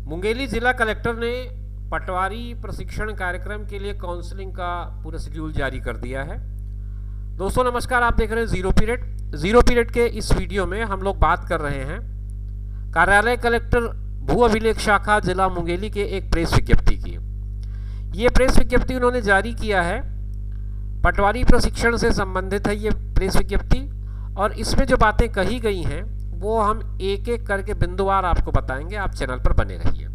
मुंगेली जिला कलेक्टर ने पटवारी प्रशिक्षण कार्यक्रम के लिए काउंसलिंग का पूरा शेड्यूल जारी कर दिया है। दोस्तों नमस्कार, आप देख रहे हैं जीरो पीरियड के इस वीडियो में हम लोग बात कर रहे हैं कार्यालय कलेक्टर भू अभिलेख शाखा जिला मुंगेली के एक प्रेस विज्ञप्ति की। ये प्रेस विज्ञप्ति उन्होंने जारी किया है, पटवारी प्रशिक्षण से संबंधित है ये प्रेस विज्ञप्ति, और इसमें जो बातें कही गई हैं वो हम एक एक करके बिंदुवार आपको बताएंगे। आप चैनल पर बने रहिए।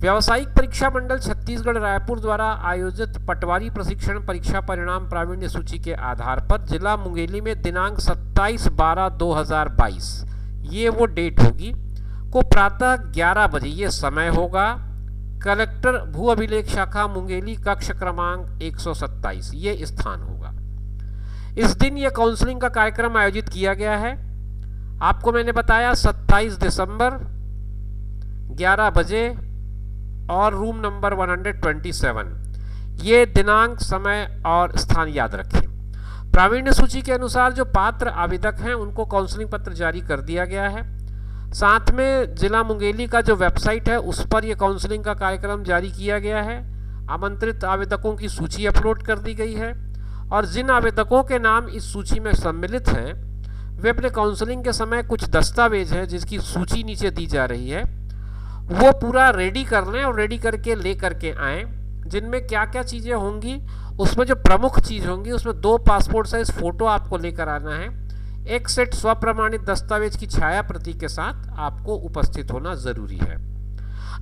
व्यावसायिक परीक्षा मंडल छत्तीसगढ़ रायपुर द्वारा आयोजित पटवारी प्रशिक्षण परीक्षा परिणाम प्रावीण्य सूची के आधार पर जिला मुंगेली में दिनांक 27/12/2022 ये वो डेट होगी को प्रातः 11 बजे ये समय होगा। कलेक्टर भू अभिलेख शाखा मुंगेली कक्ष क्रमांक 127 ये स्थान होगा। इस दिन ये काउंसलिंग का कार्यक्रम आयोजित किया गया है। आपको मैंने बताया 27 दिसंबर 11 बजे और रूम नंबर 127 ये दिनांक, समय और स्थान याद रखें। प्रावीण्य सूची के अनुसार जो पात्र आवेदक हैं उनको काउंसलिंग पत्र जारी कर दिया गया है। साथ में जिला मुंगेली का जो वेबसाइट है उस पर यह काउंसलिंग का कार्यक्रम जारी किया गया है। आमंत्रित आवेदकों की सूची अपलोड कर दी गई है और जिन आवेदकों के नाम इस सूची में सम्मिलित हैं वे अपने काउंसलिंग के समय कुछ दस्तावेज हैं जिसकी सूची नीचे दी जा रही है वो पूरा रेडी कर लें और रेडी करके ले करके आएँ। जिनमें क्या क्या चीज़ें होंगी उसमें जो प्रमुख चीज़ होंगी उसमें 2 पासपोर्ट साइज फ़ोटो आपको लेकर आना है। एक सेट स्वप्रमाणित दस्तावेज की छाया प्रति के साथ आपको उपस्थित होना ज़रूरी है।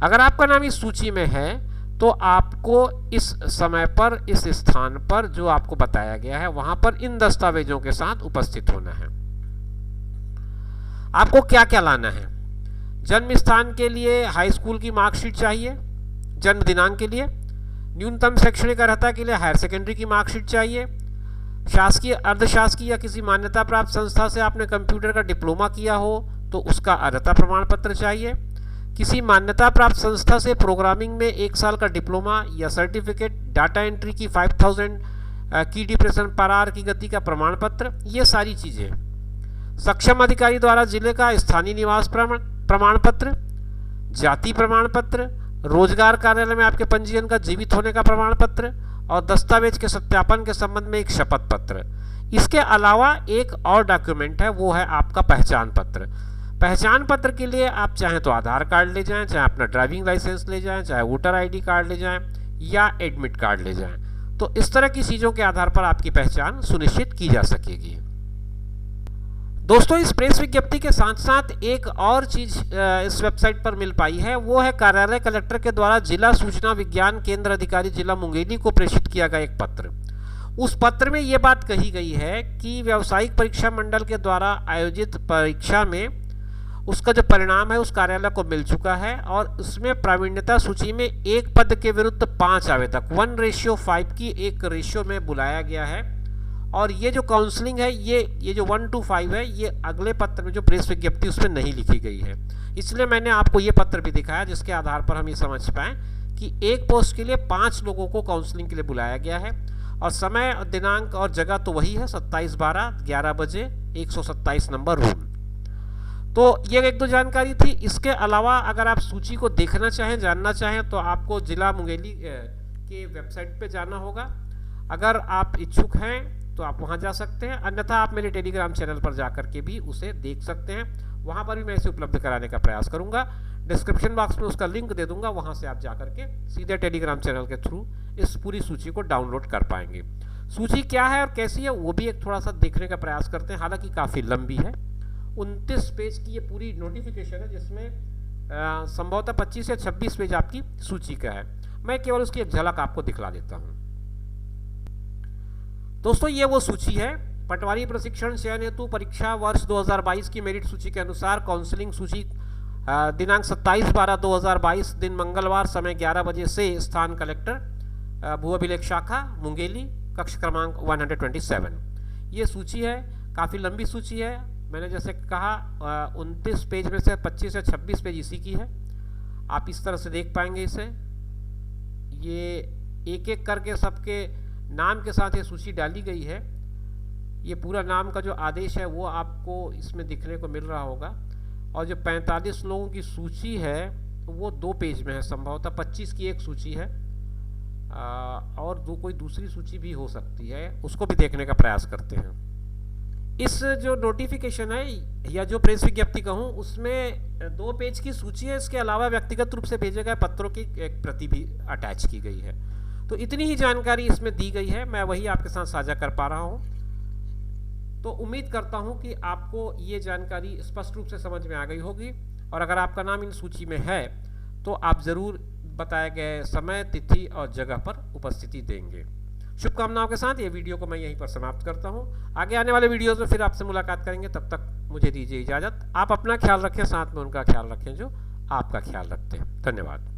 अगर आपका नाम इस सूची में है तो आपको इस समय पर इस स्थान पर जो आपको बताया गया है वहां पर इन दस्तावेजों के साथ उपस्थित होना है। आपको क्या क्या लाना है? जन्म स्थान के लिए हाई स्कूल की मार्कशीट चाहिए, जन्म दिनांक के लिए। न्यूनतम शैक्षणिक अर्हता के लिए हायर सेकेंडरी की मार्कशीट चाहिए। शासकीय, अर्धशासकीय या किसी मान्यता प्राप्त संस्था से आपने कंप्यूटर का डिप्लोमा किया हो तो उसका अर्हता प्रमाण पत्र चाहिए। किसी मान्यता प्राप्त संस्था से प्रोग्रामिंग में 1 साल का डिप्लोमा या सर्टिफिकेट, डाटा एंट्री की 5000 की डिप्रेशन पर आवर की गति का प्रमाण पत्र, ये सारी चीज़ें। सक्षम अधिकारी द्वारा जिले का स्थानीय निवास प्रमाण पत्र, जाति प्रमाण पत्र, रोजगार कार्यालय में आपके पंजीयन का जीवित होने का प्रमाण पत्र और दस्तावेज के सत्यापन के संबंध में एक शपथ पत्र। इसके अलावा एक और डॉक्यूमेंट है वो है आपका पहचान पत्र। पहचान पत्र के लिए आप चाहें तो आधार कार्ड ले जाएं, चाहे अपना ड्राइविंग लाइसेंस ले जाएं, चाहे वोटर आईडी कार्ड ले जाएं या एडमिट कार्ड ले जाएं। तो इस तरह की चीज़ों के आधार पर आपकी पहचान सुनिश्चित की जा सकेगी। दोस्तों इस प्रेस विज्ञप्ति के साथ साथ एक और चीज़ इस वेबसाइट पर मिल पाई है वो है कार्यालय कलेक्टर के द्वारा जिला सूचना विज्ञान केंद्र अधिकारी जिला मुंगेली को प्रेषित किया गया एक पत्र। उस पत्र में ये बात कही गई है कि व्यावसायिक परीक्षा मंडल के द्वारा आयोजित परीक्षा में उसका जो परिणाम है उस कार्यालय को मिल चुका है और उसमें प्रावीण्यता सूची में एक पद के विरुद्ध 5 आवेदक 1:5 की एक रेशियो में बुलाया गया है। और ये जो काउंसलिंग है ये जो 1:5 है ये अगले पत्र में जो प्रेस विज्ञप्ति उसमें नहीं लिखी गई है, इसलिए मैंने आपको ये पत्र भी दिखाया जिसके आधार पर हम ये समझ पाएँ कि एक पोस्ट के लिए 5 लोगों को काउंसलिंग के लिए बुलाया गया है और समय, दिनांक और जगह तो वही है 27/12 बजे 127 नंबर रूम। तो ये एक दो जानकारी थी। इसके अलावा अगर आप सूची को देखना चाहें, जानना चाहें तो आपको जिला मुंगेली के वेबसाइट पे जाना होगा। अगर आप इच्छुक हैं तो आप वहां जा सकते हैं, अन्यथा आप मेरे टेलीग्राम चैनल पर जाकर के भी उसे देख सकते हैं। वहां पर भी मैं इसे उपलब्ध कराने का प्रयास करूंगा। डिस्क्रिप्शन बॉक्स में उसका लिंक दे दूंगा, वहां से आप जाकर के सीधे टेलीग्राम चैनल के थ्रू इस पूरी सूची को डाउनलोड कर पाएंगे। सूची क्या है और कैसी है वो भी एक थोड़ा सा देखने का प्रयास करते हैं, हालांकि काफ़ी लंबी है। 29 पेज की ये पूरी नोटिफिकेशन है जिसमें संभवतः 25 या 26 पेज आपकी सूची का है। मैं केवल उसकी एक झलक आपको दिखला देता हूँ। दोस्तों ये वो सूची है, पटवारी प्रशिक्षण चयन हेतु परीक्षा वर्ष 2022 की मेरिट सूची के अनुसार काउंसलिंग सूची दिनांक 27/12/2022 दिन मंगलवार, समय 11 बजे से स्थान कलेक्टर भू अभिलेख शाखा मुंगेली कक्ष क्रमांक 127। ये सूची है, काफ़ी लंबी सूची है। मैंने जैसे कहा 29 पेज में से 25 या 26 पेज इसी की है। आप इस तरह से देख पाएंगे इसे। ये एक एक करके सबके नाम के साथ ये सूची डाली गई है। ये पूरा नाम का जो आदेश है वो आपको इसमें दिखने को मिल रहा होगा और जो 45 लोगों की सूची है वो 2 पेज में है, संभवतः 25 की एक सूची है और कोई दूसरी सूची भी हो सकती है, उसको भी देखने का प्रयास करते हैं। इस जो नोटिफिकेशन है या जो प्रेस विज्ञप्ति कहूँ, उसमें 2 पेज की सूची है, इसके अलावा व्यक्तिगत रूप से भेजे गए पत्रों की एक प्रति भी अटैच की गई है। तो इतनी ही जानकारी इसमें दी गई है, मैं वही आपके साथ साझा कर पा रहा हूँ। तो उम्मीद करता हूँ कि आपको ये जानकारी स्पष्ट रूप से समझ में आ गई होगी, और अगर आपका नाम इन सूची में है तो आप ज़रूर बताए गए समय, तिथि और जगह पर उपस्थिति देंगे। शुभकामनाओं के साथ ये वीडियो को मैं यहीं पर समाप्त करता हूँ। आगे आने वाले वीडियोज़ में फिर आपसे मुलाकात करेंगे, तब तक मुझे दीजिए इजाज़त। आप अपना ख्याल रखें, साथ में उनका ख्याल रखें जो आपका ख्याल रखते हैं। धन्यवाद।